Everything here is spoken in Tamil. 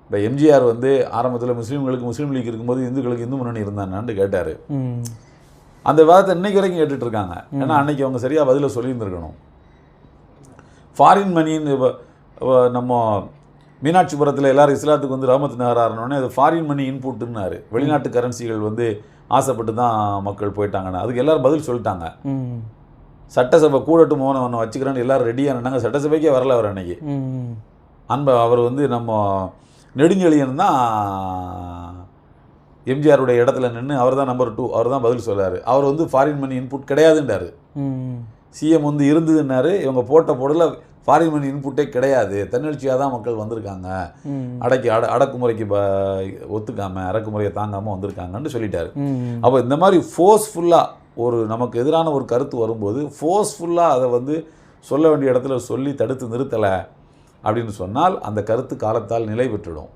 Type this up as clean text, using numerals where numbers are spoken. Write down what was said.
இப்போ எம்ஜிஆர் வந்து ஆரம்பத்தில் முஸ்லீம்களுக்கு முஸ்லீம் லீக் இருக்கும்போது இந்துக்களுக்கு இந்து முன்னணி இருந்தானான்னு கேட்டார். அந்த வாதத்தை இன்னைக்கு வரைக்கும் கேட்டுட்டு இருக்காங்க. ஏன்னா அன்னைக்கு அவங்க சரியாக பதிலை சொல்லியிருந்துருக்கணும். ஃபாரின் மணின்னு நம்ம மீனாட்சிபுரத்தில் எல்லாரும் இஸ்லாத்துக்கு வந்து ரஹமத் நகர் ஆரணுன்னே அது ஃபாரின் மணி இன்புட்டுன்னாரு. வெளிநாட்டு கரன்சிகள் வந்து ஆசைப்பட்டு தான் மக்கள் போயிட்டாங்கன்னு அதுக்கு எல்லோரும் பதில் சொல்லிட்டாங்க. சட்டசபை கூடட்டும் மோன ஒன்று வச்சுக்கிறேன்னு எல்லோரும் ரெடியாக நின்னாங்க. சட்டசபைக்கே வரல அவர் அன்னைக்கு. அவர் வந்து நம்ம நெடுஞ்செழியன் தான் எம்ஜிஆருடைய இடத்துல நின்று அவர் தான் நம்பர் 2 அவர் தான் பதில் சொல்கிறார். அவர் வந்து ஃபாரின் மணி இன்புட் கிடையாதுன்றார். சிஎம் வந்து இருந்ததுன்னாரு. இவங்க போட்ட போடல ஃபாரின் மணி இன்புட்டே கிடையாது, தன்னெழுச்சியாக தான் மக்கள் வந்திருக்காங்க, அடக்குமுறைக்கு ஒத்துக்காமல் அடக்குமுறையை தாங்காமல் வந்திருக்காங்கன்னு சொல்லிட்டாரு. அப்போ இந்த மாதிரி ஃபோர்ஸ்ஃபுல்லாக ஒரு நமக்கு எதிரான ஒரு கருத்து வரும்போது ஃபோர்ஸ்ஃபுல்லாக அதை வந்து சொல்ல வேண்டிய இடத்துல சொல்லி தடுத்து நிறுத்தலை அப்படின்னு சொன்னால் அந்த கருத்து காலத்தால் நிலை பெற்றுடும்.